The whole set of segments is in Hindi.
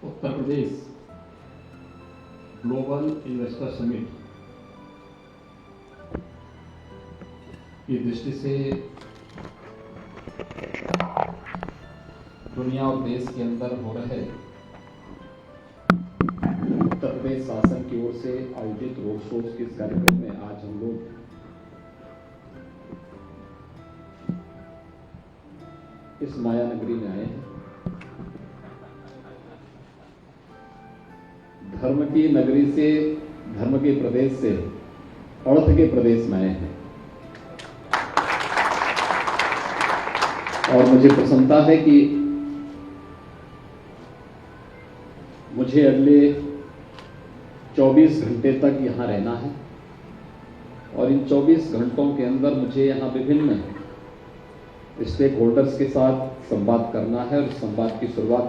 Uttar Pradesh global investor summit की दृष्टि से दुनिया और देश के अंदर हो रहे उत्तर प्रदेश शासन की ओर से आयोजित रोड शोज के इस कार्यक्रम में आज हम लोग इस माया नगरी में आए हैं। धर्म की नगरी से, धर्म के प्रदेश से अर्थ के प्रदेश में आए हैं और मुझे प्रसन्नता है कि मुझे अगले 24 घंटे तक यहाँ रहना है और इन 24 घंटों के अंदर मुझे यहाँ विभिन्न स्टेक होल्डर्स के साथ संवाद करना है और संवाद की शुरुआत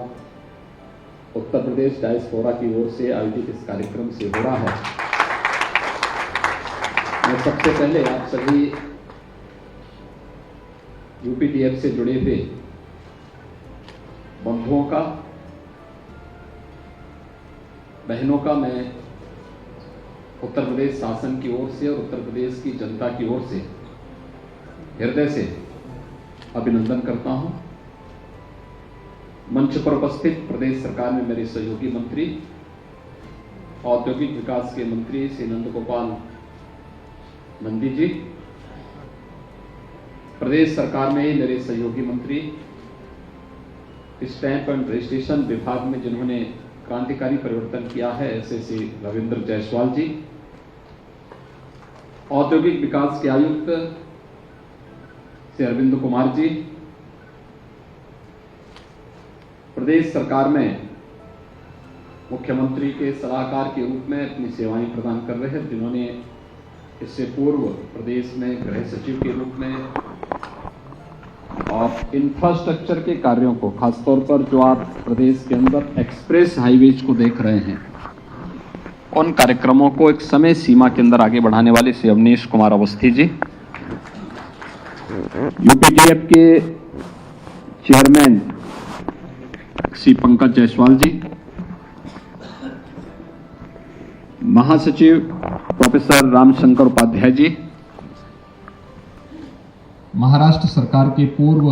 उत्तर प्रदेश डायस्पोरा की ओर से आयोजित इस कार्यक्रम से हो रहा है। मैं सबसे पहले आप सभी यूपीटीएफ से जुड़े हुए बंधुओं का, बहनों का मैं उत्तर प्रदेश शासन की ओर से और उत्तर प्रदेश की जनता की ओर से हृदय से अभिनंदन करता हूं। मंच पर उपस्थित प्रदेश सरकार में मेरे सहयोगी मंत्री, औद्योगिक विकास के मंत्री श्री नंद गोपाल नंदी जी, प्रदेश सरकार में मेरे सहयोगी मंत्री स्टैंप एंड रजिस्ट्रेशन विभाग में जिन्होंने क्रांतिकारी परिवर्तन किया है ऐसे श्री रविंद्र जायसवाल जी, औद्योगिक विकास के आयुक्त श्री अरविंद कुमार जी, प्रदेश सरकार में मुख्यमंत्री के सलाहकार के रूप में अपनी सेवाएं प्रदान कर रहे हैं, जिन्होंने इससे पूर्व प्रदेश में गृह सचिव के रूप में और इंफ्रास्ट्रक्चर के कार्यों को, खासतौर पर जो आप प्रदेश के अंदर एक्सप्रेस हाईवेज को देख रहे हैं, उन कार्यक्रमों को एक समय सीमा के अंदर आगे बढ़ाने वाले श्री अवनीश कुमार अवस्थी जी, यूपीटीएफ के चेयरमैन श्री पंकज जायसवाल जी, महासचिव प्रोफेसर रामशंकर उपाध्याय जी, महाराष्ट्र सरकार के पूर्व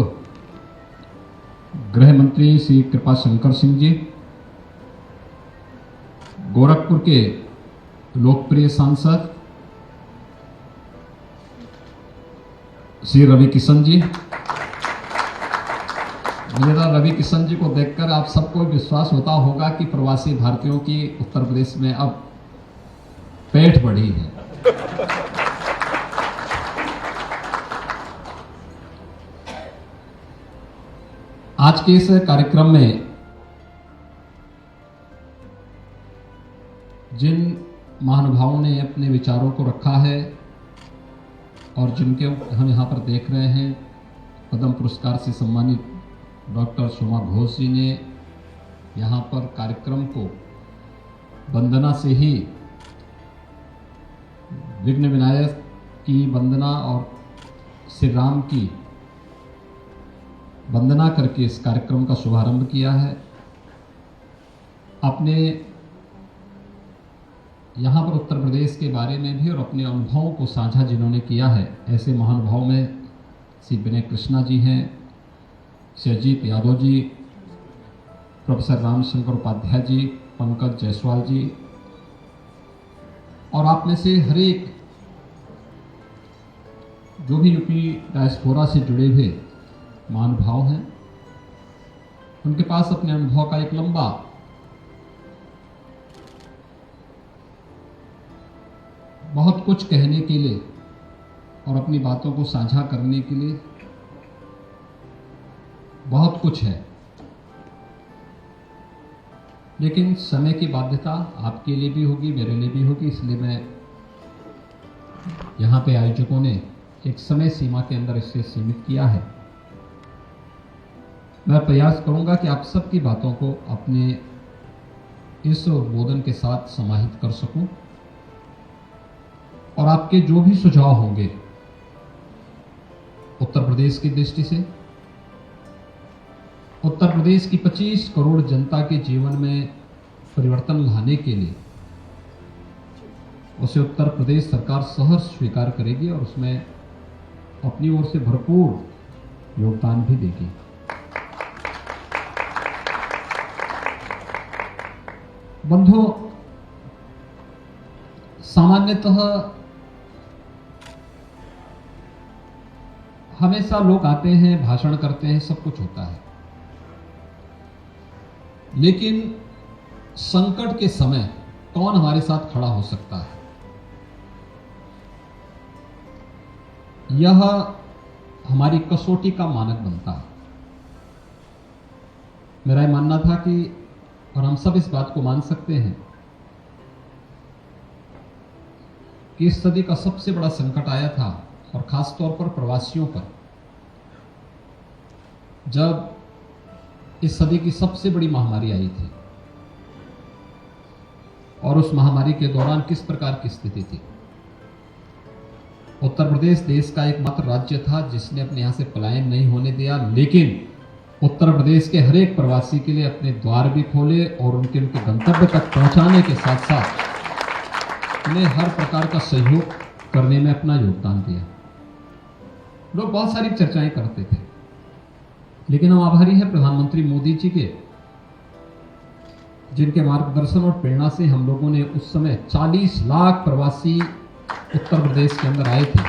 गृह मंत्री श्री कृपा शंकर सिंह जी, गोरखपुर के लोकप्रिय सांसद श्री रवि किशन जी। मुझे रवि किशन जी को देखकर आप सबको विश्वास होता होगा कि प्रवासी भारतीयों की उत्तर प्रदेश में अब पेट बढ़ी है। आज के इस कार्यक्रम में जिन महानुभावों ने अपने विचारों को रखा है और जिनके हम यहाँ पर देख रहे हैं, पद्म पुरस्कार से सम्मानित डॉक्टर सोमा घोष जी ने यहाँ पर कार्यक्रम को वंदना से ही, विघ्न विनायक की वंदना और श्री राम की वंदना करके इस कार्यक्रम का शुभारंभ किया है। अपने यहाँ पर उत्तर प्रदेश के बारे में भी और अपने अनुभवों को साझा जिन्होंने किया है, ऐसे महानुभाव में श्री विनय कृष्णा जी हैं, श्री अजीत यादव जी, प्रोफेसर रामशंकर उपाध्याय जी, पंकज जायसवाल जी, और आप में से हर एक जो भी यूपी डायस्पोरा से जुड़े हुए महानुभाव हैं, उनके पास अपने अनुभव का एक लंबा बहुत कुछ कहने के लिए और अपनी बातों को साझा करने के लिए बहुत कुछ है, लेकिन समय की बाध्यता आपके लिए भी होगी, मेरे लिए भी होगी, इसलिए मैं यहाँ पे आयोजकों ने एक समय सीमा के अंदर इसे सीमित किया है। मैं प्रयास करूंगा कि आप सबकी बातों को अपने इस उद्बोधन के साथ समाहित कर सकूं और आपके जो भी सुझाव होंगे उत्तर प्रदेश की दृष्टि से उत्तर प्रदेश की 25 करोड़ जनता के जीवन में परिवर्तन लाने के लिए उसे उत्तर प्रदेश सरकार सहर्ष स्वीकार करेगी और उसमें अपनी ओर से भरपूर योगदान भी देगी। बंधुओं, सामान्यतः हमेशा लोग आते हैं, भाषण करते हैं, सब कुछ होता है, लेकिन संकट के समय कौन हमारे साथ खड़ा हो सकता है, यह हमारी कसौटी का मानक बनता है। मेरा यह मानना था कि, और हम सब इस बात को मान सकते हैं कि इस सदी का सबसे बड़ा संकट आया था, और खास तौर पर प्रवासियों पर, जब इस सदी की सबसे बड़ी महामारी आई थी। और उस महामारी के दौरान किस प्रकार की स्थिति थी। उत्तर प्रदेश देश का एकमात्र राज्य था जिसने अपने यहां से पलायन नहीं होने दिया, लेकिन उत्तर प्रदेश के हर एक प्रवासी के लिए अपने द्वार भी खोले और उनके गंतव्य तक पहुंचाने के साथ साथ उन्हें हर प्रकार का सहयोग करने में अपना योगदान दिया। लोग बहुत सारी चर्चाएं करते थे, लेकिन हम आभारी हैं प्रधानमंत्री मोदी जी के, जिनके मार्गदर्शन और प्रेरणा से हम लोगों ने उस समय 40 लाख प्रवासी उत्तर प्रदेश के अंदर आए थे।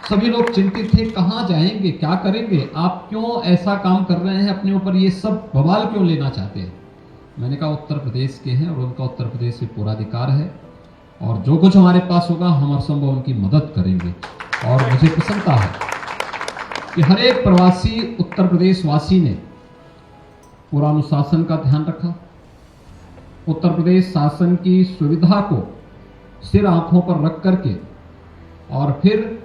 सभी लोग चिंतित थे, कहां जाएंगे, क्या करेंगे, आप क्यों ऐसा काम कर रहे हैं, अपने ऊपर ये सब बवाल क्यों लेना चाहते हैं। मैंने कहा उत्तर प्रदेश के हैं और उनका उत्तर प्रदेश में पूरा अधिकार है, और जो कुछ हमारे पास होगा हम हर संभव उनकी मदद करेंगे। और मुझे प्रसन्नता है कि हर एक प्रवासी उत्तर प्रदेश वासी ने पूरा अनुशासन का ध्यान रखा, उत्तर प्रदेश शासन की सुविधा को सिर आंखों पर रख करके, और फिर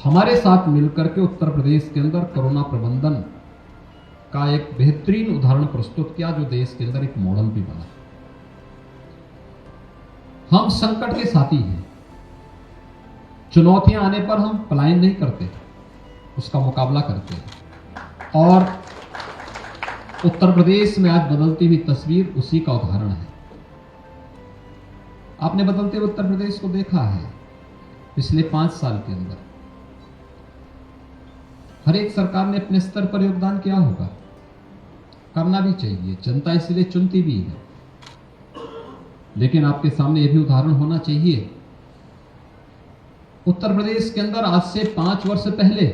हमारे साथ मिलकर के उत्तर प्रदेश के अंदर कोरोना प्रबंधन का एक बेहतरीन उदाहरण प्रस्तुत किया, जो देश के अंदर एक मॉडल भी बना। हम संकट के साथी हैं, चुनौतियां आने पर हम पलायन नहीं करते, उसका मुकाबला करते हैं। और उत्तर प्रदेश में आज बदलती हुई तस्वीर उसी का उदाहरण है। आपने बदलते हुए उत्तर प्रदेश को देखा है पिछले 5 साल के अंदर। हर एक सरकार ने अपने स्तर पर योगदान किया होगा, करना भी चाहिए, जनता इसलिए चुनती भी है। लेकिन आपके सामने यह भी उदाहरण होना चाहिए, उत्तर प्रदेश के अंदर आज से 5 वर्ष पहले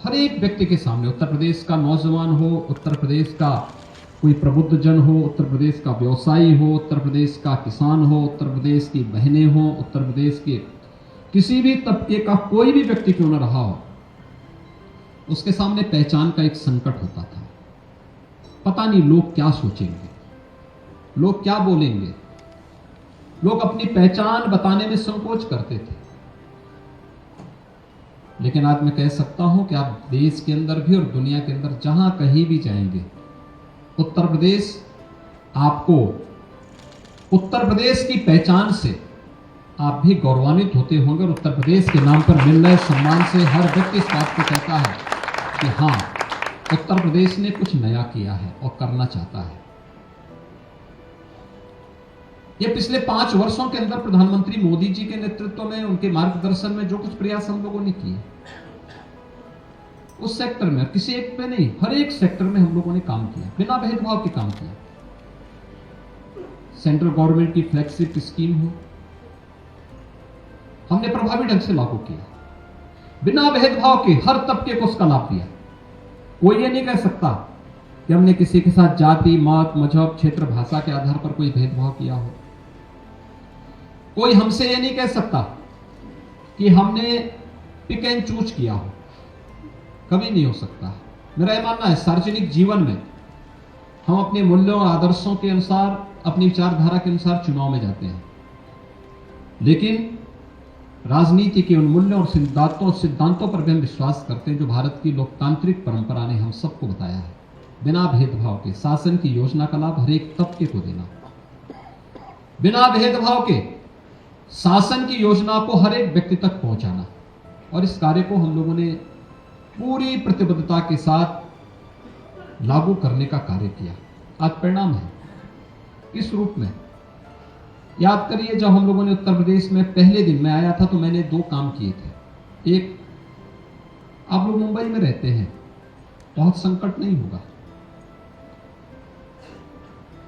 हर एक व्यक्ति के सामने, उत्तर प्रदेश का नौजवान हो, उत्तर प्रदेश का कोई प्रबुद्ध जन हो, उत्तर प्रदेश का व्यवसायी हो, उत्तर प्रदेश का किसान हो, उत्तर प्रदेश की बहनें हो, उत्तर प्रदेश के किसी भी तबके का कोई भी व्यक्ति क्यों न रहा हो, उसके सामने पहचान का एक संकट होता था। पता नहीं लोग क्या सोचेंगे, लोग क्या बोलेंगे, लोग अपनी पहचान बताने में संकोच करते थे। लेकिन आज मैं कह सकता हूं कि आप देश के अंदर भी और दुनिया के अंदर जहां कहीं भी जाएंगे, उत्तर प्रदेश आपको, उत्तर प्रदेश की पहचान से आप भी गौरवान्वित होते होंगे, और उत्तर प्रदेश के नाम पर मिल रहे सम्मान से हर व्यक्ति इस बात को कहता है कि हां, उत्तर प्रदेश ने कुछ नया किया है और करना चाहता है। ये पिछले 5 वर्षों के अंदर प्रधानमंत्री मोदी जी के नेतृत्व में, उनके मार्गदर्शन में जो कुछ प्रयास हम लोगों ने किए, उस सेक्टर में, किसी एक पे नहीं, हर एक सेक्टर में हम लोगों ने काम किया, बिना भेदभाव के काम किया। सेंट्रल गवर्नमेंट की फ्लैगशिप स्कीम हो, हमने प्रभावी ढंग से लागू किया, बिना भेदभाव के हर तबके को उसका लाभ दिया। कोई ये नहीं कह सकता कि हमने किसी के साथ जाति, मत, मजहब, क्षेत्र, भाषा के आधार पर कोई भेदभाव किया हो। कोई हमसे ये नहीं कह सकता कि हमने पिक एंड चूज किया हो, कभी नहीं हो सकता। मेरा यह मानना है, सार्वजनिक जीवन में हम अपने मूल्यों और आदर्शों के अनुसार, अपनी विचारधारा के अनुसार चुनाव में जाते हैं, लेकिन राजनीति के उन मूल्यों और सिद्धांतों पर भी हम विश्वास करते हैं जो भारत की लोकतांत्रिक परंपरा ने हम सबको बताया है। बिना भेदभाव के शासन की योजना का लाभ हर एक तबके को देना, बिना भेदभाव के शासन की योजना को हर एक व्यक्ति तक पहुंचाना, और इस कार्य को हम लोगों ने पूरी प्रतिबद्धता के साथ लागू करने का कार्य किया। आज परिणाम है किस रूप में? याद करिए, जब हम लोगों ने उत्तर प्रदेश में पहले दिन मैं आया था तो मैंने 2 काम किए थे। एक, आप लोग मुंबई में रहते हैं, बहुत संकट नहीं होगा,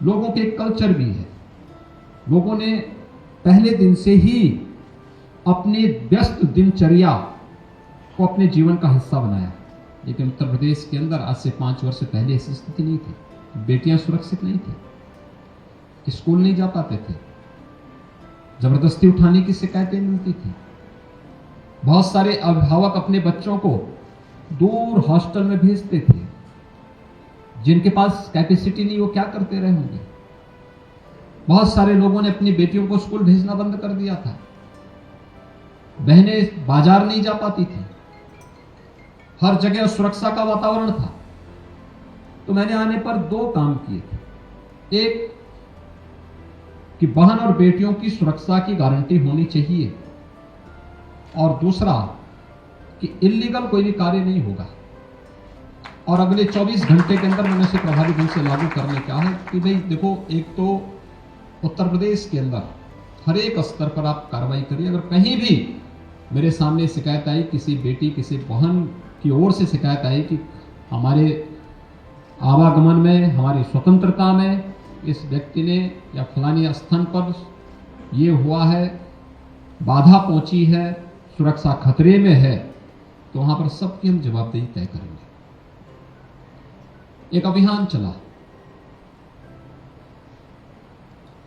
लोगों के एक कल्चर भी है, लोगों ने पहले दिन से ही अपनी व्यस्त दिनचर्या को अपने जीवन का हिस्सा बनाया। लेकिन उत्तर प्रदेश के अंदर आज से 5 वर्ष पहले ऐसी स्थिति नहीं थी। बेटियां सुरक्षित नहीं थी, स्कूल नहीं जा पाते थे, जबरदस्ती उठाने की शिकायतें मिलती थी। बहुत सारे अभिभावक अपने बच्चों को दूर हॉस्टल में भेजते थे, जिनके पास कैपेसिटी नहीं वो क्या करते रहे होंगे। बहुत सारे लोगों ने अपनी बेटियों को स्कूल भेजना बंद कर दिया था, बहनें बाजार नहीं जा पाती थी, हर जगह सुरक्षा का वातावरण था। तो मैंने आने पर 2 काम किए थे। एक, कि बहन और बेटियों की सुरक्षा की गारंटी होनी चाहिए, और दूसरा कि इल्लीगल कोई भी कार्य नहीं होगा। और अगले 24 घंटे के अंदर मैंने उसे प्रभावी ढंग से लागू करने का है कि भाई देखो, एक तो उत्तर प्रदेश के अंदर हर एक स्तर पर आप कार्रवाई करिए। अगर कहीं भी मेरे सामने शिकायत आई, किसी बेटी किसी बहन की ओर से शिकायत आई कि हमारे आवागमन में, हमारी स्वतंत्रता में इस व्यक्ति ने या फलानी स्थान पर ये हुआ है, बाधा पहुंची है, सुरक्षा खतरे में है, तो वहां पर सबकी हम जवाबदेही तय करेंगे। एक अभियान चला।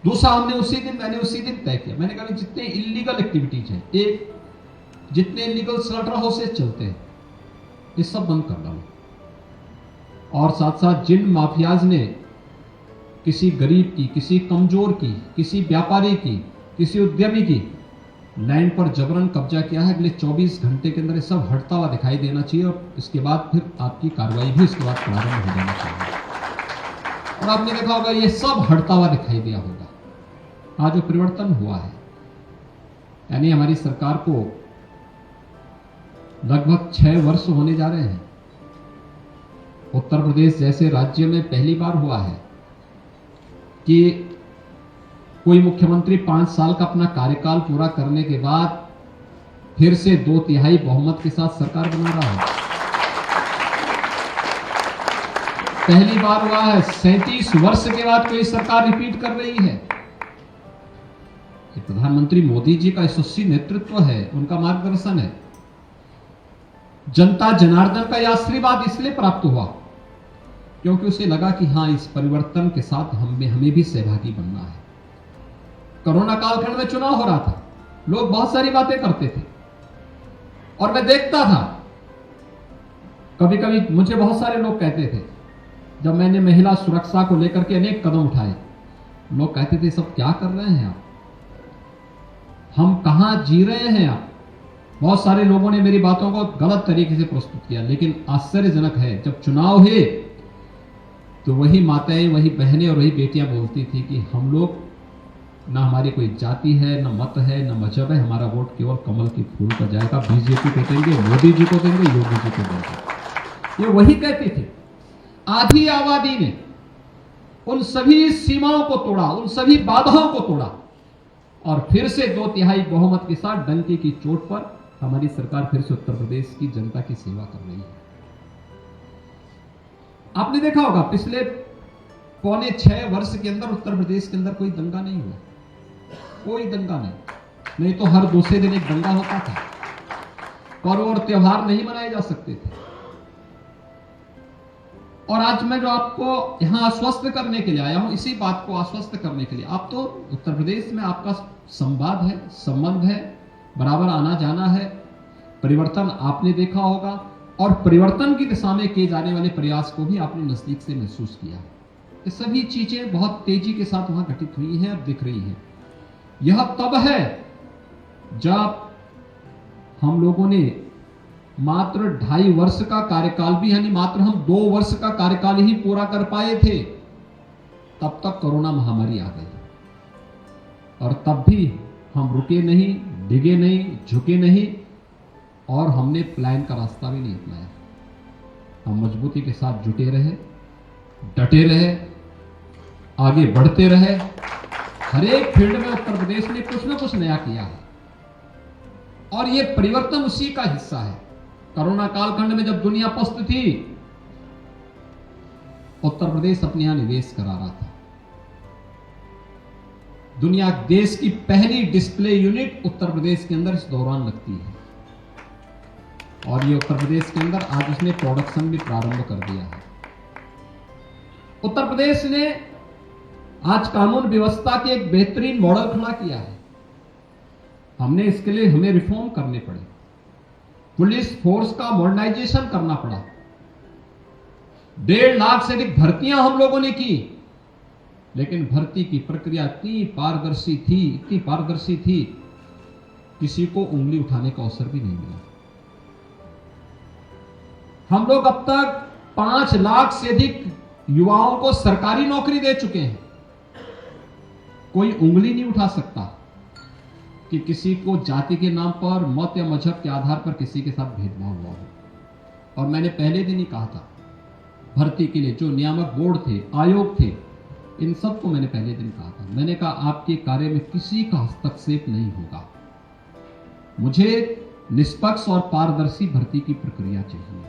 दूसरा, मैंने उसी दिन तय किया, मैंने कहा जितने इलीगल एक्टिविटीज हैं, एक, जितने इलीगल स्लॉटर हाउसेस चलते हैं, ये सब बंद कर डालो। और साथ साथ जिन माफियाज ने किसी गरीब की, किसी कमजोर की, किसी व्यापारी की, किसी उद्यमी की लैंड पर जबरन कब्जा किया है, अगले 24 घंटे के अंदर ये सब हटता हुआ दिखाई देना चाहिए। और इसके बाद फिर आपकी कार्रवाई भी इसके बाद प्रारंभ हो जाना चाहिए। और आपने देखा होगा ये सब हटता हुआ दिखाई दिया होगा। आज जो परिवर्तन हुआ है, यानी हमारी सरकार को लगभग 6 वर्ष होने जा रहे हैं। उत्तर प्रदेश जैसे राज्य में पहली बार हुआ है कि कोई मुख्यमंत्री 5 साल का अपना कार्यकाल पूरा करने के बाद फिर से 2/3 बहुमत के साथ सरकार बना रहा है। पहली बार हुआ है, 37 वर्ष के बाद कोई सरकार रिपीट कर रही है। प्रधानमंत्री मोदी जी का यशस्वी नेतृत्व है, उनका मार्गदर्शन है। जनता जनार्दन का यह आशीर्वाद इसलिए प्राप्त हुआ क्योंकि उसे लगा कि हां, इस परिवर्तन के साथ हमें भी सहभागी बनना है। कोरोना कालखंड में चुनाव हो रहा था, लोग बहुत सारी बातें करते थे और मैं देखता था। कभी कभी मुझे बहुत सारे लोग कहते थे, जब मैंने महिला सुरक्षा को लेकर के अनेक कदम उठाए, लोग कहते थे सब क्या कर रहे हैं आप, हम कहां जी रहे हैं आप। बहुत सारे लोगों ने मेरी बातों को गलत तरीके से प्रस्तुत किया। लेकिन आश्चर्यजनक है, जब चुनाव हुए तो वही माताएं, वही बहनें और वही बेटियां बोलती थी कि हम लोग, ना हमारी कोई जाति है, ना मत है, ना मजहब है, हमारा वोट केवल कमल के फूल पर जाएगा, बीजेपी को देंगे, मोदी जी को देंगे, योगी जी को देंगे। ये वही कहती थी। आधी आबादी ने उन सभी सीमाओं को तोड़ा, उन सभी बाधाओं को तोड़ा और फिर से 2/3 बहुमत के साथ डंके की चोट पर हमारी सरकार फिर से उत्तर प्रदेश की जनता की सेवा कर रही है। आपने देखा होगा पिछले 5.25 वर्ष के अंदर उत्तर प्रदेश के अंदर कोई दंगा नहीं हुआ, कोई दंगा नहीं तो हर दूसरे दिन एक दंगा होता था। पर्व और त्योहार नहीं मनाए जा सकते थे। और आज मैं जो आपको यहां आश्वस्त करने के लिए आया हूं, इसी बात को आश्वस्त करने के लिए, आप तो उत्तर प्रदेश में आपका संवाद है, संबंध है, बराबर आना जाना है, परिवर्तन आपने देखा होगा और परिवर्तन की दिशा में किए जाने वाले प्रयास को भी आपने नजदीक से महसूस किया। ये सभी चीजें बहुत तेजी के साथ वहां घटित हुई हैं और दिख रही हैं। यह तब है जब हम लोगों ने मात्र 2.5 वर्ष का कार्यकाल भी, यानी मात्र हम 2 वर्ष का कार्यकाल ही पूरा कर पाए थे, तब तक कोरोना महामारी आ गई और तब भी हम रुके नहीं, डिगे नहीं, झुके नहीं और हमने प्लान का रास्ता भी नहीं अपनाया। हम मजबूती के साथ जुटे रहे, डटे रहे, आगे बढ़ते रहे। हर एक फील्ड में उत्तर प्रदेश ने कुछ न कुछ नया किया है और ये परिवर्तन उसी का हिस्सा है। कोरोना कालखंड में जब दुनिया पस्त थी, उत्तर प्रदेश अपने यहां निवेश करा रहा था। दुनिया देश की पहली डिस्प्ले यूनिट उत्तर प्रदेश के अंदर इस दौरान लगती है और ये उत्तर प्रदेश के अंदर आज उसने प्रोडक्शन भी प्रारंभ कर दिया है। उत्तर प्रदेश ने आज कानून व्यवस्था के एक बेहतरीन मॉडल खड़ा किया है। हमने इसके लिए हमें रिफॉर्म करने पड़े, पुलिस फोर्स का मॉडर्नाइजेशन करना पड़ा। 1.5 लाख से अधिक भर्तियां हम लोगों ने की, लेकिन भर्ती की प्रक्रिया इतनी पारदर्शी थी, किसी को उंगली उठाने का अवसर भी नहीं मिला। हम लोग अब तक 5 लाख से अधिक युवाओं को सरकारी नौकरी दे चुके हैं। कोई उंगली नहीं उठा सकता कि किसी को जाति के नाम पर, मत या मजहब के आधार पर किसी के साथ भेदभाव हुआ हो। और मैंने पहले दिन ही कहा था, भर्ती के लिए जो नियामक बोर्ड थे, आयोग थे, इन सबको मैंने पहले दिन कहा था। मैंने कहा आपके कार्य में किसी का हस्तक्षेप नहीं होगा, मुझे निष्पक्ष और पारदर्शी भर्ती की प्रक्रिया चाहिए।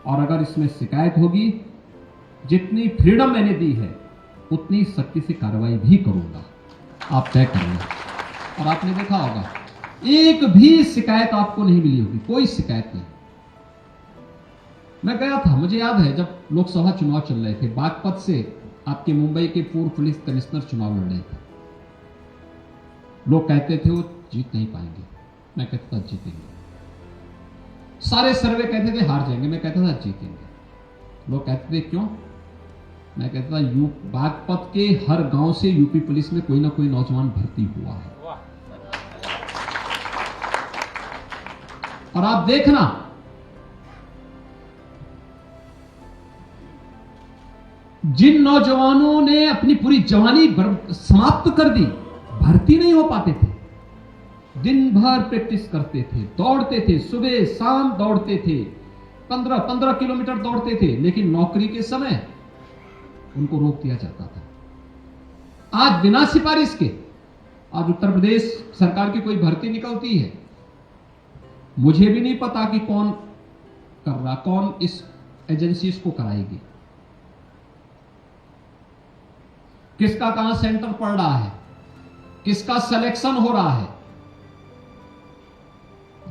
और अगर इसमें शिकायत होगी, जितनी फ्रीडम मैंने दी है उतनी सख्ती से कार्रवाई भी करूंगा, आप तय करेंगे। और आपने देखा होगा, एक भी शिकायत आपको नहीं मिली होगी, कोई शिकायत नहीं। मैं गया था, मुझे याद है जब लोकसभा चुनाव चल रहे थे, बागपत से आपके मुंबई के पूर्व पुलिस कमिश्नर चुनाव लड़ रहे थे। लोग कहते थे वो जीत नहीं पाएंगे, मैं कहता था जीतेंगे। सारे सर्वे कहते थे हार जाएंगे, मैं कहता था जीतेंगे। लोग कहते थे क्यों, मैं कहता था बागपत के हर गांव से यूपी पुलिस में कोई ना कोई नौजवान भर्ती हुआ है। और आप देखना, जिन नौजवानों ने अपनी पूरी जवानी समाप्त कर दी, भर्ती नहीं हो पाते थे, दिन भर प्रैक्टिस करते थे, दौड़ते थे, सुबह शाम दौड़ते थे, 15 किलोमीटर दौड़ते थे, लेकिन नौकरी के समय उनको रोक दिया जाता था। आज बिना सिफारिश के आज उत्तर प्रदेश सरकार की कोई भर्ती निकलती है, मुझे भी नहीं पता कि कौन कर रहा, कौन इस एजेंसी इसको कराएगी, किसका कहां सेंटर पड़ रहा है, किसका सिलेक्शन हो रहा है।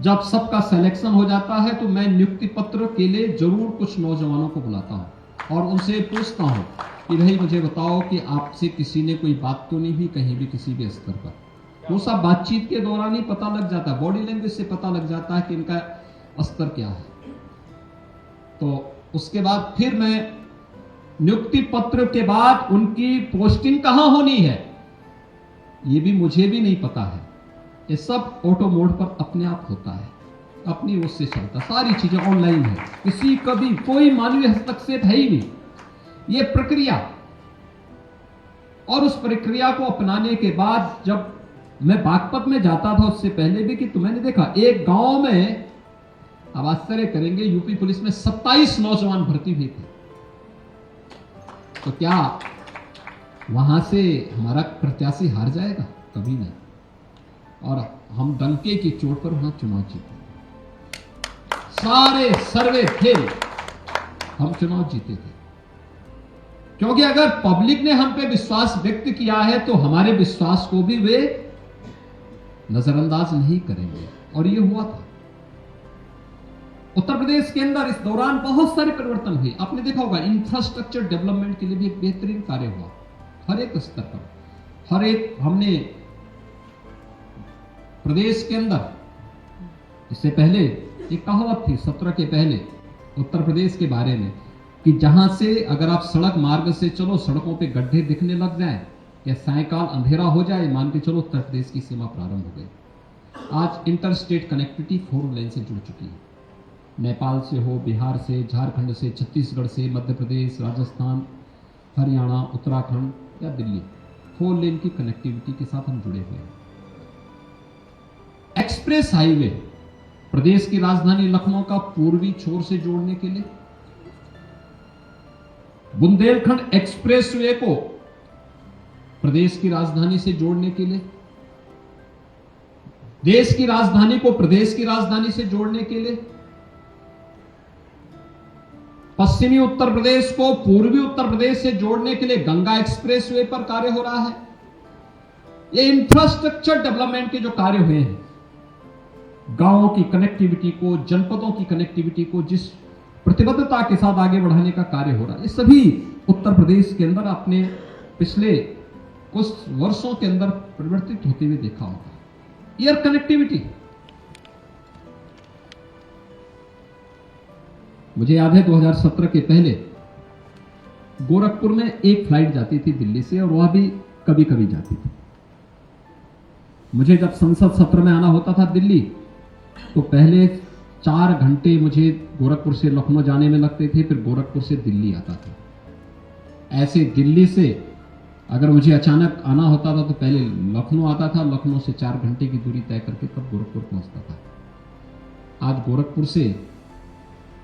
जब सबका सिलेक्शन हो जाता है तो मैं नियुक्ति पत्र के लिए जरूर कुछ नौजवानों को बुलाता हूं और उनसे पूछता हूं कि भाई मुझे बताओ कि आपसे किसी ने कोई बात तो नहीं भी कहीं भी किसी भी स्तर पर। वो सब बातचीत के दौरान ही पता लग जाता है, बॉडी लैंग्वेज से पता लग जाता है कि इनका स्तर क्या है। तो उसके बाद फिर मैं नियुक्ति पत्र के बाद उनकी पोस्टिंग कहां होनी है ये भी मुझे भी नहीं पता है। ये सब ऑटो मोड पर अपने आप होता है, अपनी ओर से चलता, सारी चीजें ऑनलाइन है, किसी कभी कोई मानवीय हस्तक्षेप है ही नहीं। ये प्रक्रिया, और उस प्रक्रिया को अपनाने के बाद जब मैं बागपत में जाता था, उससे पहले भी कि तो मैंने देखा एक गांव में, अब आश्चर्य करेंगे, यूपी पुलिस में 27 नौजवान भर्ती हुए थे। तो क्या वहां से हमारा प्रत्याशी हार जाएगा? कभी नहीं। और हम डंके की चोट पर वहां चुनाव जीते, सारे सर्वे थे, हम चुनाव जीते थे। क्योंकि अगर पब्लिक ने हम पे विश्वास व्यक्त किया है तो हमारे विश्वास को भी वे नजरअंदाज नहीं करेंगे, और ये हुआ था। उत्तर प्रदेश के अंदर इस दौरान बहुत सारे परिवर्तन हुए। आपने देखा होगा, इंफ्रास्ट्रक्चर डेवलपमेंट के लिए भी एक बेहतरीन कार्य हुआ हर एक स्तर पर। हर एक, हमने प्रदेश के अंदर, इससे पहले एक कहावत थी 17 के पहले उत्तर प्रदेश के बारे में कि जहां से अगर आप सड़क मार्ग से चलो, सड़कों पे गड्ढे दिखने लग जाएं या सायकाल अंधेरा हो जाए, मान के चलो उत्तर प्रदेश की सीमा प्रारंभ हो गई। आज इंटर स्टेट कनेक्टिविटी 4 लेन से जुड़ चुकी है। नेपाल से हो, बिहार से, झारखंड से, छत्तीसगढ़ से, मध्य प्रदेश, राजस्थान, हरियाणा, उत्तराखंड या दिल्ली, 4 लेन की कनेक्टिविटी के साथ हम जुड़े हुए हैं। एक्सप्रेस हाईवे प्रदेश की राजधानी लखनऊ का पूर्वी छोर से जोड़ने के लिए, बुंदेलखंड एक्सप्रेसवे को प्रदेश की राजधानी से जोड़ने के लिए, देश की राजधानी को प्रदेश की राजधानी से जोड़ने के लिए, पश्चिमी उत्तर प्रदेश को पूर्वी उत्तर प्रदेश से जोड़ने के लिए गंगा एक्सप्रेसवे पर कार्य हो रहा है। ये इंफ्रास्ट्रक्चर डेवलपमेंट के जो कार्य हुए हैं, गांवों की कनेक्टिविटी को, जनपदों की कनेक्टिविटी को जिस प्रतिबद्धता के साथ आगे बढ़ाने का कार्य हो रहा है, ये सभी उत्तर प्रदेश के अंदर आपने पिछले कुछ वर्षों के अंदर परिवर्तित होते हुए देखा होगा। एयर कनेक्टिविटी, मुझे याद है 2017 के पहले गोरखपुर में एक फ्लाइट जाती थी दिल्ली से, और वह भी कभी कभी जाती थी। मुझे जब संसद सत्र में आना होता था दिल्ली, तो पहले 4 घंटे मुझे गोरखपुर से लखनऊ जाने में लगते थे, फिर गोरखपुर से दिल्ली आता था। ऐसे दिल्ली से अगर मुझे अचानक आना होता था तो पहले लखनऊ आता था, लखनऊ से 4 घंटे की दूरी तय करके तब गोरखपुर पहुंचता था। आज गोरखपुर से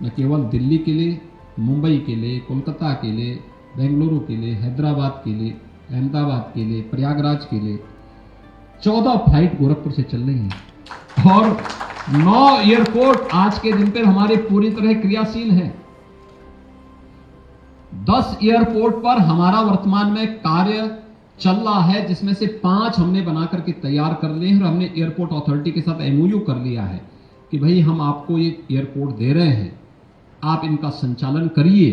न केवल दिल्ली के लिए, मुंबई के लिए, कोलकाता के लिए, बेंगलुरु के लिए, हैदराबाद के लिए, अहमदाबाद के लिए, प्रयागराज के लिए 14 फ्लाइट गोरखपुर से चल रही हैं, और 9 एयरपोर्ट आज के दिन पर हमारे पूरी तरह क्रियाशील हैं। 10 एयरपोर्ट पर हमारा वर्तमान में कार्य चल रहा है, जिसमें से 5 हमने बनाकर के तैयार कर लिए हैं, और हमने एयरपोर्ट अथॉरिटी के साथ एमओयू कर लिया है कि भाई हम आपको ये एयरपोर्ट दे रहे हैं, आप इनका संचालन करिए,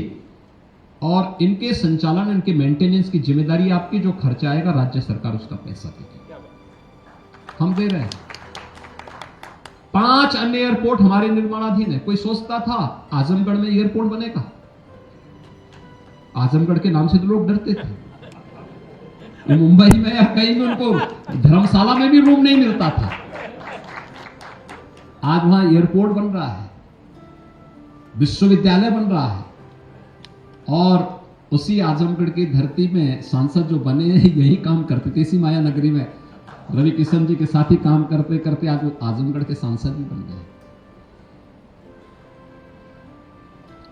और इनके संचालन, इनके मेंटेनेंस की जिम्मेदारी आपकी, जो खर्चा आएगा राज्य सरकार उसका पैसा देगी, हम दे रहे हैं। 5 अन्य एयरपोर्ट हमारे निर्माणाधीन है। कोई सोचता था आजमगढ़ में एयरपोर्ट बनेगा? आजमगढ़ के नाम से तो लोग डरते थे। मुंबई में या कहीं में उनको धर्मशाला में भी रूम नहीं मिलता था। आज वहां एयरपोर्ट बन रहा है, विश्वविद्यालय बन रहा है, और उसी आजमगढ़ की धरती में सांसद जो बने हैं यही काम करते थे। इसी माया नगरी में रवि किशन जी के साथ ही काम करते करते आज वो आजमगढ़ के सांसद भी बन गए।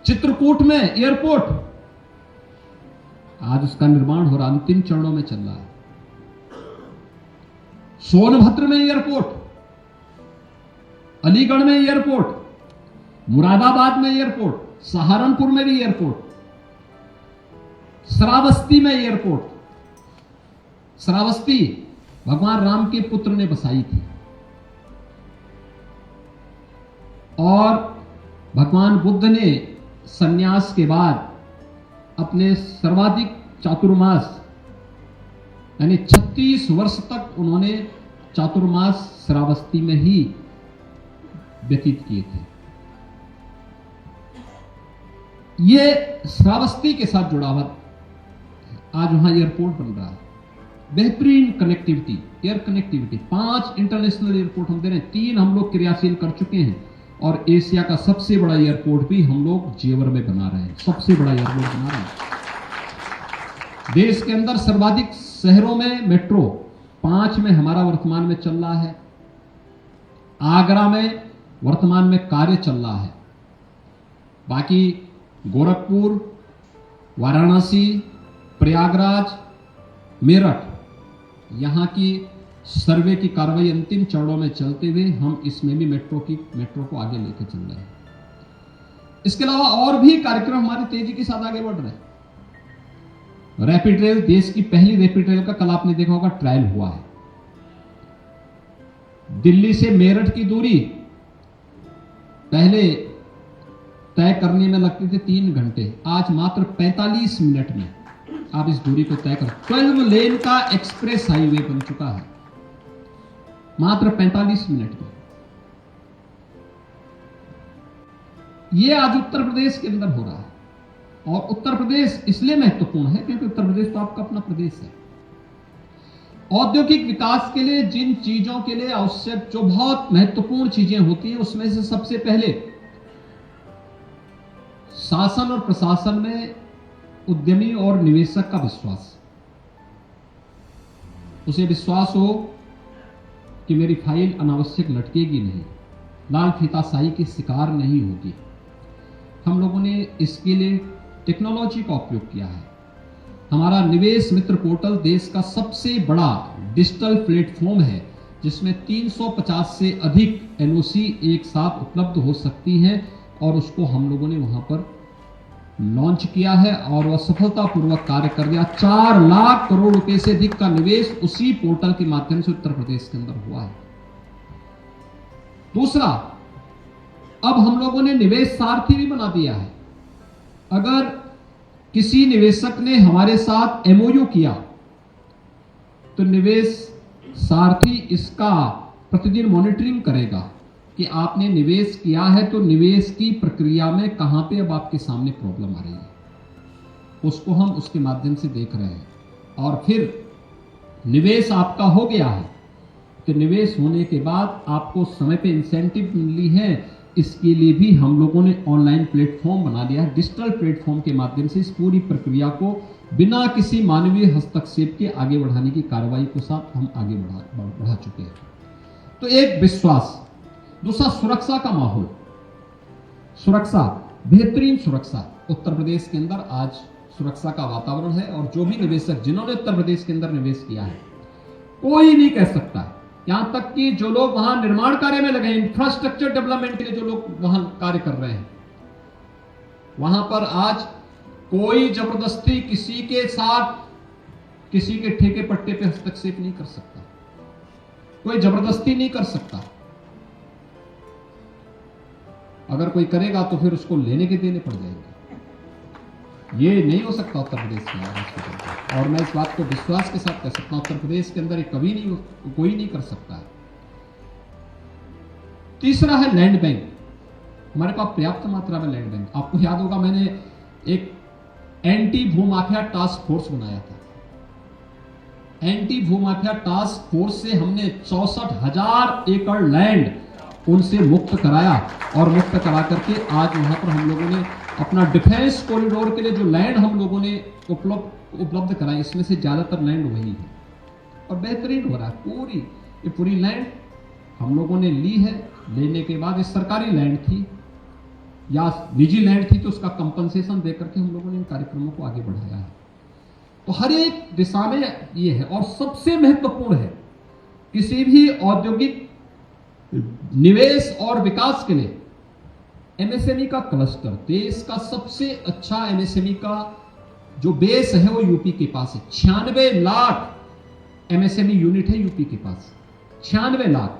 चित्रकूट में एयरपोर्ट, आज उसका निर्माण हो रहा, अंतिम चरणों में चल रहा है। सोनभद्र में एयरपोर्ट, अलीगढ़ में एयरपोर्ट, मुरादाबाद में एयरपोर्ट, सहारनपुर में भी एयरपोर्ट, श्रावस्ती में एयरपोर्ट। श्रावस्ती भगवान राम के पुत्र ने बसाई थी, और भगवान बुद्ध ने संन्यास के बाद अपने सर्वाधिक चातुर्मास यानी 36 वर्ष तक उन्होंने चातुर्मास श्रावस्ती में ही व्यतीत किए थे। ये श्रावस्ती के साथ जुड़ा हुआ आज वहां एयरपोर्ट बन रहा है। बेहतरीन connectivity, air connectivity. 5 international airport हम दे रहे हैं, 3 हम लोग क्रियाशील कर चुके हैं, और एशिया का सबसे बड़ा एयरपोर्ट भी हम लोग जेवर में बना रहे हैं। सबसे बड़ा एयरपोर्ट बना रहे हैं। देश के अंदर सर्वाधिक शहरों में मेट्रो 5 में हमारा वर्तमान में चल रहा है। आगरा में वर्तमान में कार्य चल रहा है। बाकी गोरखपुर, वाराणसी, प्रयागराज, मेरठ, यहां की सर्वे की कार्रवाई अंतिम चरणों में चलते हुए हम इसमें भी मेट्रो को आगे लेकर चल रहे हैं। इसके अलावा और भी कार्यक्रम हमारे तेजी के साथ आगे बढ़ रहे हैं। रैपिड रेल, देश की पहली रैपिड रेल का कल आपने देखा होगा ट्रायल हुआ है। दिल्ली से मेरठ की दूरी पहले तय करने में लगते थे 3 घंटे, आज मात्र 45 मिनट में आप इस दूरी को तय कर। 12 लेन का एक्सप्रेस हाईवे बन चुका है, मात्र 45 मिनट में। यह आज उत्तर प्रदेश के अंदर हो रहा है, और उत्तर प्रदेश इसलिए महत्वपूर्ण है क्योंकि उत्तर प्रदेश तो आपका अपना प्रदेश है। औद्योगिक विकास के लिए जिन चीजों के लिए आवश्यक, जो बहुत महत्वपूर्ण चीजें होती हैं, उसमें से सबसे पहले शासन और प्रशासन में उद्यमी और निवेशक का विश्वास। उसे विश्वास हो कि मेरी फाइल अनावश्यक लटकेगी नहीं, लाल फीताशाही की शिकार नहीं होगी। हम लोगों ने इसके लिए टेक्नोलॉजी का उपयोग किया है। हमारा निवेश मित्र पोर्टल देश का सबसे बड़ा डिजिटल प्लेटफॉर्म है, जिसमें 350 से अधिक एनओसी एक साथ उपलब्ध हो सकती है, और उसको हम लोगों ने वहां पर लॉन्च किया है और वह सफलतापूर्वक कार्य कर गया। 4 लाख करोड़ रुपए से अधिक का निवेश उसी पोर्टल के माध्यम से उत्तर प्रदेश के अंदर हुआ है। दूसरा, अब हम लोगों ने निवेश सारथी भी बना दिया है। अगर किसी निवेशक ने हमारे साथ एमओयू किया तो निवेश सारथी इसका प्रतिदिन मॉनिटरिंग करेगा कि आपने निवेश किया है तो निवेश की प्रक्रिया में कहां पे अब आपके सामने प्रॉब्लम आ रही है, उसको हम उसके माध्यम से देख रहे हैं। और फिर निवेश आपका हो गया है तो निवेश होने के बाद आपको समय पे इंसेंटिव मिली है, इसके लिए भी हम लोगों ने ऑनलाइन प्लेटफॉर्म बना लिया है। डिजिटल प्लेटफॉर्म के माध्यम से इस पूरी प्रक्रिया को बिना किसी मानवीय हस्तक्षेप के आगे बढ़ाने की कार्रवाई के साथ हम आगे बढ़ा चुके हैं। तो एक विश्वास, दूसरा सुरक्षा का माहौल, सुरक्षा, बेहतरीन सुरक्षा उत्तर प्रदेश के अंदर आज सुरक्षा का वातावरण है। और जो भी निवेशक जिन्होंने उत्तर प्रदेश के अंदर निवेश किया है, कोई नहीं कह सकता, यहां तक कि जो लोग वहां निर्माण कार्य में लगे, इंफ्रास्ट्रक्चर डेवलपमेंट के लिए जो लोग वहां कार्य कर रहे हैं, वहां पर आज कोई जबरदस्ती किसी के साथ किसी के ठेके पट्टे पे हस्तक्षेप नहीं कर सकता, कोई जबरदस्ती नहीं कर सकता। अगर कोई करेगा तो फिर उसको लेने के देने पड़ जाएंगे। ये नहीं हो सकता उत्तर प्रदेश के अंदर, और मैं इस बात को विश्वास के साथ कह सकता हूं, उत्तर प्रदेश के अंदर ये कभी नहीं, कोई नहीं कर सकता है। तीसरा है लैंड बैंक। हमारे पास पर्याप्त मात्रा में लैंड बैंक। आपको याद होगा मैंने एक एंटी भूमाफिया टास्क फोर्स बनाया था। एंटी भूमाफिया टास्क फोर्स से हमने 64,000 एकड़ लैंड उनसे मुक्त कराया, और मुक्त करा करके आज वहां पर हम लोगों ने अपना डिफेंस कॉरिडोर के लिए जो लैंड हम लोगों ने उपलब्ध कराई, इसमें से ज्यादातर लैंड वही है और बेहतरीन हो रहा है। ये पूरी लैंड हम लोगों ने ली है। लेने के बाद ये सरकारी लैंड थी या निजी लैंड थी, तो उसका कंपनसेशन देकर के हम लोगों ने इन कार्यक्रमों को आगे बढ़ाया है। तो हर एक दिशा में ये है। और सबसे महत्वपूर्ण है, किसी भी औद्योगिक निवेश और विकास के लिए एमएसएमई का क्लस्टर, देश का सबसे अच्छा एमएसएमई का जो बेस है वो यूपी के पास है। 96 लाख एमएसएमई यूनिट है यूपी के पास, 96 लाख।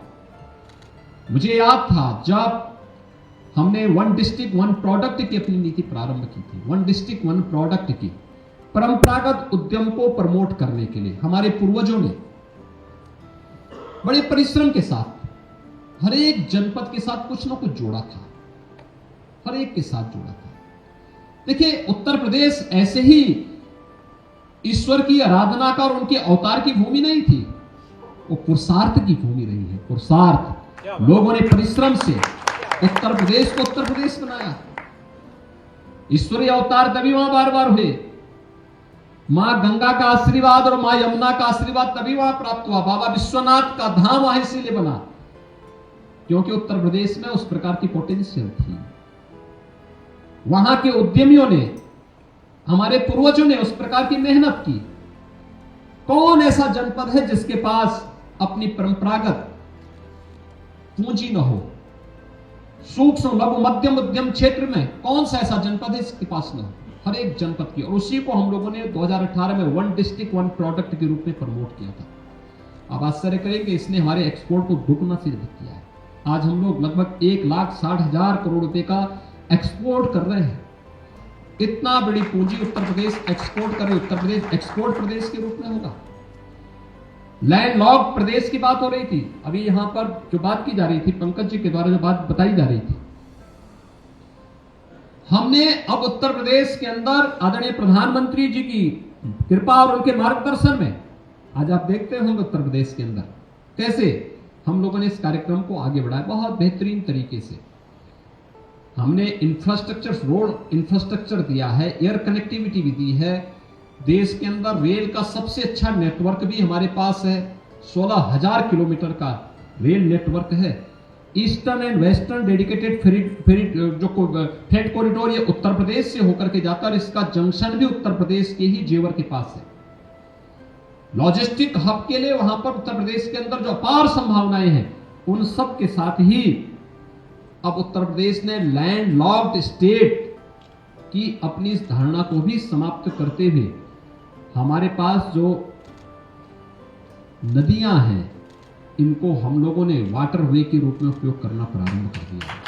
मुझे याद था जब हमने 1 डिस्ट्रिक्ट 1 प्रोडक्ट की अपनी नीति प्रारंभ की थी, 1 डिस्ट्रिक्ट 1 प्रोडक्ट की, परंपरागत उद्यम को प्रमोट करने के लिए हमारे पूर्वजों ने बड़े परिश्रम के साथ हर एक जनपद के साथ कुछ ना कुछ जोड़ा था, हर एक के साथ जोड़ा था। देखिए, उत्तर प्रदेश ऐसे ही ईश्वर की आराधना का और उनके अवतार की भूमि नहीं थी, वो पुरुषार्थ की भूमि रही है। पुरुषार्थ, लोगों ने परिश्रम से उत्तर प्रदेश को उत्तर प्रदेश बनाया। ईश्वरीय अवतार तभी वहां बार बार हुए। मां गंगा का आशीर्वाद और मां यमुना का आशीर्वाद तभी वहां प्राप्त हुआ। बाबा विश्वनाथ का धाम वहां इसीलिए बना क्योंकि उत्तर प्रदेश में उस प्रकार की पोटेंशियल थी। वहां के उद्यमियों ने, हमारे पूर्वजों ने उस प्रकार की मेहनत की। कौन ऐसा जनपद है जिसके पास अपनी परंपरागत पूंजी न हो? सूक्ष्म लघु मध्यम उद्यम क्षेत्र में कौन सा ऐसा जनपद है जिसके पास न हो? हर एक जनपद की। और उसी को हम लोगों ने 2018 में 1 डिस्ट्रिक्ट 1 प्रोडक्ट के रूप में प्रमोट किया था। आप आश्चर्य करेंगे, इसने हमारे एक्सपोर्ट को दुगना से किया है। आज हम लोग लगभग 1,60,000 करोड़ रुपए का एक्सपोर्ट कर रहे हैं। इतना बड़ी पूंजी उत्तर प्रदेश एक्सपोर्ट करे, उत्तर प्रदेश एक्सपोर्ट प्रदेश के रूप में होगा। लैंडलॉक प्रदेश की बात हो रही थी, अभी यहां पर जो बात की जा रही थी, पंकज जी के द्वारा जो बात बताई जा रही थी, हमने अब उत्तर प्रदेश के अंदर आदरणीय प्रधानमंत्री जी की कृपा और उनके मार्गदर्शन में आज आप देखते होंगे उत्तर प्रदेश के अंदर कैसे हम लोगों ने इस कार्यक्रम को आगे बढ़ाया बहुत बेहतरीन तरीके से। हमने इंफ्रास्ट्रक्चर, रोड इंफ्रास्ट्रक्चर दिया है, एयर कनेक्टिविटी भी दी है। देश के अंदर रेल का सबसे अच्छा नेटवर्क भी हमारे पास है, 16,000 किलोमीटर का रेल नेटवर्क है। Eastern and western dedicated freight corridor ये उत्तर प्रदेश से होकर के जाता है और इसका जंक्शन भी उत्तर प्रदेश के ही जेवर के पास है। लॉजिस्टिक हब के लिए वहां पर उत्तर प्रदेश के अंदर जो अपार संभावनाएं हैं, उन सब के साथ ही अब उत्तर प्रदेश ने लैंड लॉक्ड स्टेट की अपनी इस धारणा को भी समाप्त करते हुए हमारे पास जो नदियां हैं, इनको हम लोगों ने वाटर वे के रूप में उपयोग करना प्रारंभ कर दिया है।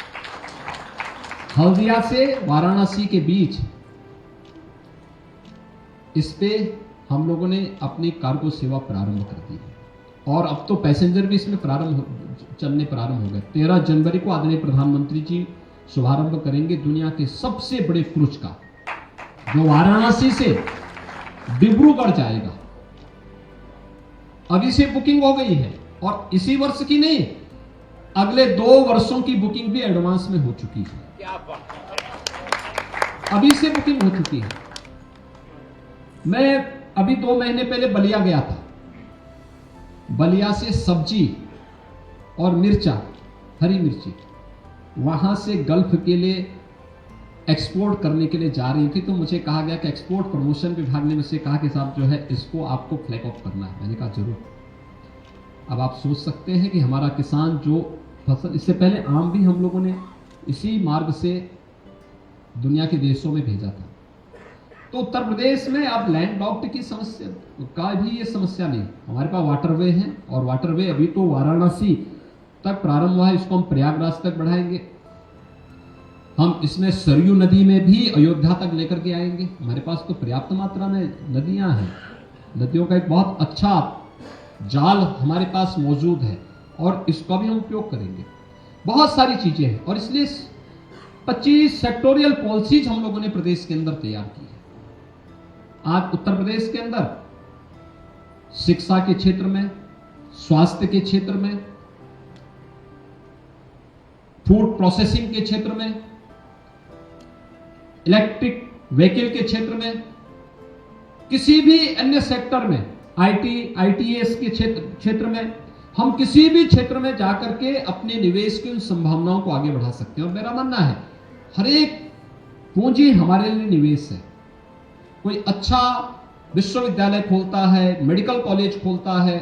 हल्दिया से वाराणसी के बीच इस पे हम लोगों ने अपनी कार्गो सेवा प्रारंभ कर दी है और अब तो पैसेंजर भी इसमें चलने प्रारंभ हो गए। 13 जनवरी को आदरणीय प्रधानमंत्री जी शुभारंभ करेंगे दुनिया के सबसे बड़े क्रूज का, जो वाराणसी से डिब्रूगढ़ जाएगा। अभी से बुकिंग हो गई है और इसी वर्ष की नहीं, अगले 2 वर्षों की बुकिंग भी एडवांस में हो चुकी है। अभी से बुकिंग हो चुकी है। मैं अभी 2 महीने पहले बलिया गया था। बलिया से सब्जी और मिर्चा, हरी मिर्ची, वहां से गल्फ के लिए एक्सपोर्ट करने के लिए जा रही थी, तो मुझे कहा गया कि एक्सपोर्ट प्रमोशन विभाग ने मुझसे कहा कि साहब जो है इसको आपको फ्लैग ऑफ करना है। मैंने कहा जरूर। अब आप सोच सकते हैं कि हमारा किसान जो फसल, इससे पहले आम भी हम लोगों ने इसी मार्ग से दुनिया के देशों में भेजा था। तो उत्तर प्रदेश में अब लैंड लॉक्ड की समस्या का भी ये समस्या नहीं, हमारे पास वाटरवे है और वाटरवे अभी तो वाराणसी तक प्रारंभ हुआ है, इसको हम प्रयागराज तक बढ़ाएंगे। हम इसमें सरयू नदी में भी अयोध्या तक लेकर के आएंगे। हमारे पास तो पर्याप्त मात्रा में नदियां हैं, नदियों का एक बहुत अच्छा जाल हमारे पास मौजूद है और इसका भी हम उपयोग करेंगे। बहुत सारी चीजें हैं और इसलिए 25 सेक्टोरियल पॉलिसीज हम लोगों ने प्रदेश के अंदर तैयार की है। आज उत्तर प्रदेश के अंदर शिक्षा के क्षेत्र में, स्वास्थ्य के क्षेत्र में, फूड प्रोसेसिंग के क्षेत्र में, इलेक्ट्रिक व्हीकल के क्षेत्र में, किसी भी अन्य सेक्टर में, आईटीएस के क्षेत्र में, हम किसी भी क्षेत्र में जाकर के अपने निवेश की उन संभावनाओं को आगे बढ़ा सकते हैं। और मेरा मानना है हर एक पूंजी हमारे लिए निवेश है। कोई अच्छा विश्वविद्यालय खोलता है, मेडिकल कॉलेज खोलता है,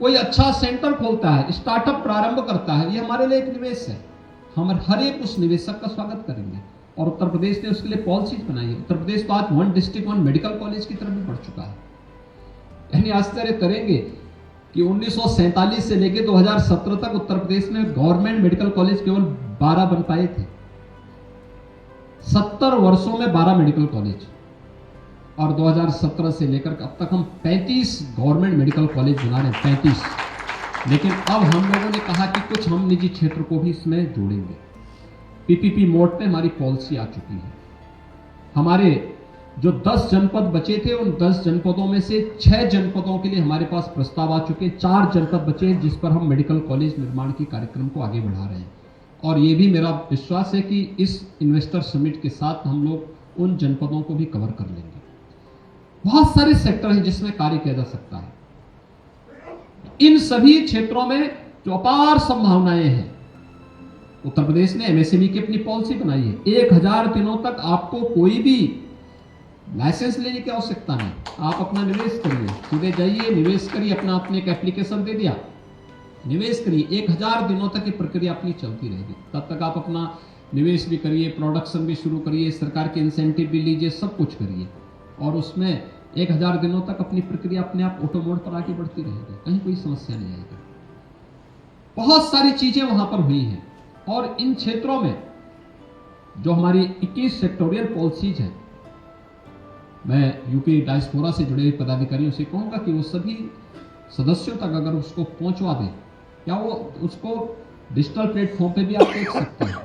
कोई अच्छा सेंटर खोलता है, स्टार्टअप प्रारंभ करता है, ये हमारे लिए एक निवेश है। हम हर एक उस निवेशक का स्वागत करेंगे और उत्तर प्रदेश ने उसके लिए पॉलिसीज बनाई है। उत्तर प्रदेश तो आज 1 डिस्ट्रिक्ट 1 मेडिकल कॉलेज की तरफ भी बढ़ चुका है। यानी आश्चर्य करेंगे कि 1947 से लेकर 2017 तक उत्तर प्रदेश में गवर्नमेंट मेडिकल कॉलेज केवल 12 बन पाए थे। 70 वर्षों में 12 मेडिकल कॉलेज, और 2017 से लेकर अब तक हम 35 गवर्नमेंट मेडिकल कॉलेज बना रहे हैं, 35। लेकिन अब हम लोगों ने कहा कि कुछ हम निजी क्षेत्र को भी इसमें जोड़ेंगे। पीपीपी मोड पे हमारी पॉलिसी आ चुकी है। हमारे जो 10 जनपद बचे थे, उन 10 जनपदों में से 6 जनपदों के लिए हमारे पास प्रस्ताव आ चुके हैं। 4 जनपद बचे हैं जिस पर हम मेडिकल कॉलेज निर्माण की कार्यक्रम को आगे बढ़ा रहे हैं। और ये भी मेरा विश्वास है कि इस इन्वेस्टर समिट के साथ हम लोग उन जनपदों को भी कवर कर लेंगे। बहुत सारे सेक्टर हैं जिसमें कार्य किया जा सकता है। इन सभी क्षेत्रों में जो अपार संभावनाएं हैं, उत्तर प्रदेश ने एमएसएमई की अपनी पॉलिसी बनाई है। 1000 दिनों तक आपको कोई भी लाइसेंस लेने की आवश्यकता नहीं, आप अपना निवेश करिए, सीधे जाइए, निवेश करिए, अपना आपने एक एप्लीकेशन दे दिया, निवेश करिए। 1000 दिनों तक ये प्रक्रिया अपनी चलती रहेगी। तब तक आप अपना निवेश भी करिए, प्रोडक्शन भी शुरू करिए, सरकार के इंसेंटिव भी लीजिए, सब कुछ करिए और उसमें 1000 दिनों तक अपनी प्रक्रिया अपने आप ऑटो मोड पर आगे बढ़ती रहेगी, कहीं कोई समस्या नहीं आएगी। बहुत सारी चीजें वहां पर हुई हैं और इन क्षेत्रों में जो हमारी 21 सेक्टोरियल पॉलिसीज हैं, मैं यूपी डायस्पोरा से जुड़े पदाधिकारियों से कहूंगा कि वो सभी सदस्यों तक अगर उसको पहुंचवा दें, या वो उसको डिजिटल प्लेटफॉर्म पे भी आप देख सकते हैं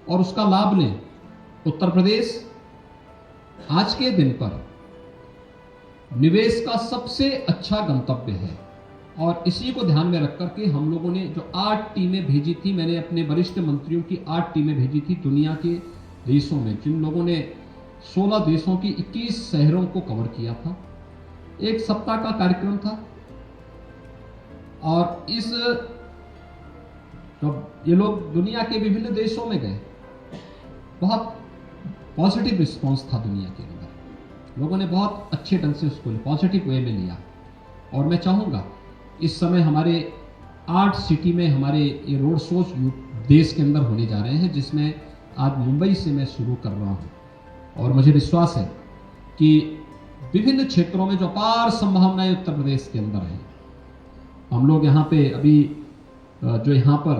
और उसका लाभ लें। उत्तर प्रदेश आज के दिन पर निवेश का सबसे अच्छा गंतव्य है और इसी को ध्यान में रख करके हम लोगों ने जो 8 टीमें भेजी थी, मैंने अपने वरिष्ठ मंत्रियों की 8 टीमें भेजी थी दुनिया के देशों में, जिन लोगों ने 16 देशों की 21 शहरों को कवर किया था। 1 सप्ताह का कार्यक्रम था और इस जब ये लोग दुनिया के विभिन्न देशों में गए, बहुत पॉजिटिव रिस्पांस था दुनिया के अंदर, लोगों ने बहुत अच्छे ढंग से उसको पॉजिटिव वे में लिया। और मैं चाहूँगा इस समय हमारे 8 सिटी में हमारे ये रोड शोज देश के अंदर होने जा रहे हैं, जिसमें आज मुंबई से मैं शुरू कर रहा हूँ। और मुझे विश्वास है कि विभिन्न क्षेत्रों में जो अपार संभावनाएं उत्तर प्रदेश के अंदर हैं। हम लोग यहाँ पे अभी जो यहाँ पर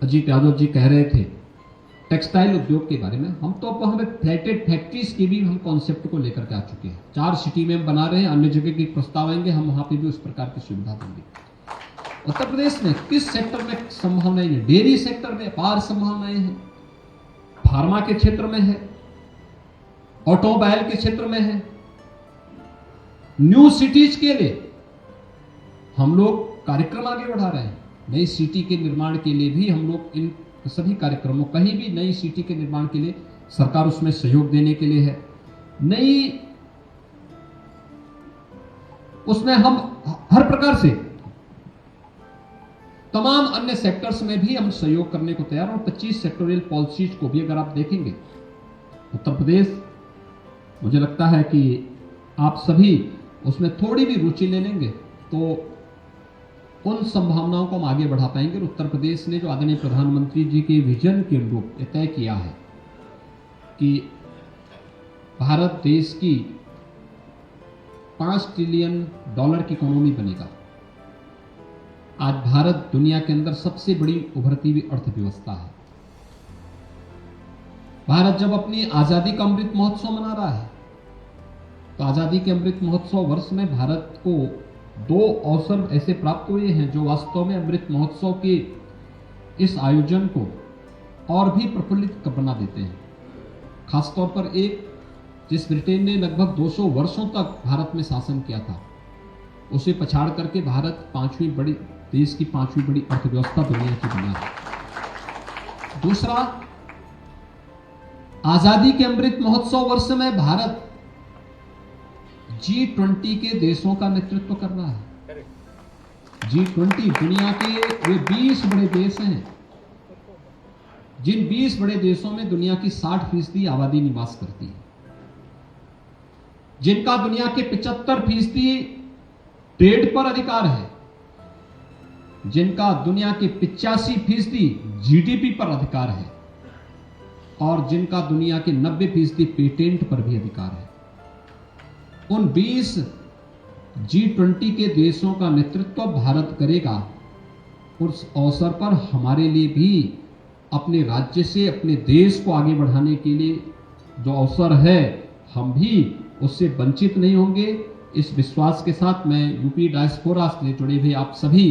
अजीत यादव जी कह रहे थे टेक्सटाइल उद्योग के बारे में, हम तो अब हमें फ्लैटेड फैक्ट्रीज के भी हम कॉन्सेप्ट को लेकर के आ चुके हैं। 4 सिटी में हम बना रहे हैं, अन्य जगह के प्रस्ताव आएंगे, हम वहाँ पे भी उस प्रकार की सुविधा देंगे। उत्तर प्रदेश में किस सेक्टर में संभावनाएं हैं? डेयरी सेक्टर में अपार संभावनाएं हैं, फार्मा के क्षेत्र में है, ऑटोमोबाइल के क्षेत्र में है। न्यू सिटीज के लिए हम लोग कार्यक्रम आगे बढ़ा रहे हैं। नई सिटी के निर्माण के लिए भी हम लोग इन सभी कार्यक्रमों, कहीं भी नई सिटी के निर्माण के लिए सरकार उसमें सहयोग देने के लिए है। नई उसमें हम हर प्रकार से तमाम अन्य सेक्टर्स में भी हम सहयोग करने को तैयार हैं। और 25 सेक्टोरियल पॉलिसीज को भी अगर आप देखेंगे उत्तर प्रदेश, मुझे लगता है कि आप सभी उसमें थोड़ी भी रुचि ले लेंगे तो उन संभावनाओं को हम आगे बढ़ा पाएंगे। और उत्तर प्रदेश ने जो आदरणीय प्रधानमंत्री जी के विजन के अनुरूप तय किया है कि भारत देश की $5 ट्रिलियन की इकोनॉमी बनेगा। आज भारत दुनिया के अंदर सबसे बड़ी उभरती हुई अर्थव्यवस्था है। भारत जब अपनी आजादी का अमृत महोत्सव मना रहा है, तो आजादी के अमृत महोत्सव वर्ष में भारत को 2 अवसर ऐसे प्राप्त हुए हैं जो वास्तव में अमृत महोत्सव के इस आयोजन को और भी प्रफुल्लित बना देते हैं। खासतौर पर एक, जिस ब्रिटेन ने लगभग 200 वर्षों तक भारत में शासन किया था, उसे पछाड़ करके भारत देश की 5वीं बड़ी अर्थव्यवस्था दुनिया की बना है। दूसरा, आजादी के अमृत महोत्सव वर्ष में भारत G20 के देशों का नेतृत्व कर रहा है। G20 दुनिया के वे 20 बड़े देश हैं, जिन 20 बड़े देशों में दुनिया की 60% आबादी निवास करती है, जिनका दुनिया के 75% ट्रेड पर अधिकार है, जिनका दुनिया के 85% जीडीपी पर अधिकार है और जिनका दुनिया के 90% पेटेंट पर भी अधिकार है। उन 20 G20 के देशों का नेतृत्व भारत करेगा। उस अवसर पर हमारे लिए भी अपने राज्य से अपने देश को आगे बढ़ाने के लिए जो अवसर है, हम भी उससे वंचित नहीं होंगे। इस विश्वास के साथ मैं यूपी डायस्पोरा से जुड़े हुए आप सभी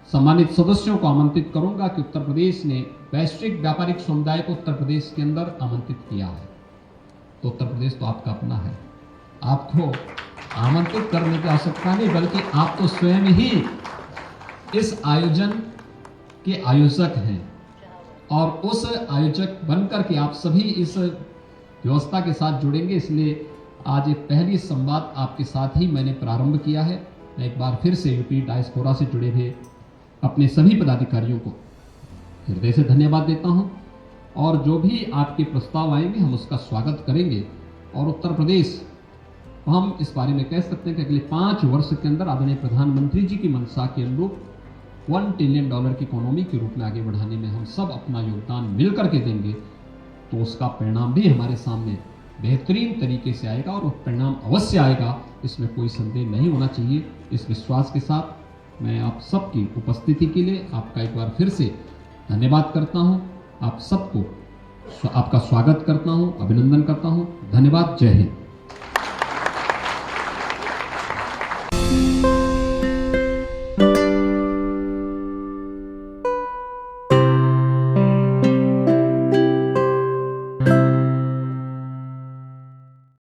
सम्मानित सदस्यों को आमंत्रित करूंगा कि उत्तर प्रदेश ने वैश्विक व्यापारिक समुदाय को उत्तर प्रदेश के अंदर आमंत्रित किया है। तो उत्तर प्रदेश तो आपका अपना है, आपको आमंत्रित करने की आवश्यकता नहीं, बल्कि आप तो स्वयं ही इस आयोजन के आयोजक हैं। और उस आयोजक बनकर के आप सभी इस व्यवस्था के साथ जुड़ेंगे। इसलिए आज ये पहली संवाद आपके साथ ही मैंने प्रारंभ किया है। मैं एक बार फिर से यूपी डायस्पोरा से जुड़े हुए अपने सभी पदाधिकारियों को हृदय से धन्यवाद देता हूं। और जो भी आपके प्रस्ताव आएंगे हम उसका स्वागत करेंगे। और उत्तर प्रदेश, हम इस बारे में कह सकते हैं कि अगले 5 वर्ष के अंदर आदरणीय प्रधानमंत्री जी की मंशा के अनुरूप $1 ट्रिलियन की इकोनॉमी के रूप में आगे बढ़ाने में हम सब अपना योगदान मिल करके देंगे, तो उसका परिणाम भी हमारे सामने बेहतरीन तरीके से आएगा और वो परिणाम अवश्य आएगा, इसमें कोई संदेह नहीं होना चाहिए। इस विश्वास के साथ मैं आप सबकी उपस्थिति के लिए आपका एक बार फिर से धन्यवाद करता हूं। आप सबको आपका स्वागत करता हूं, अभिनंदन करता हूं। धन्यवाद। जय हिंद।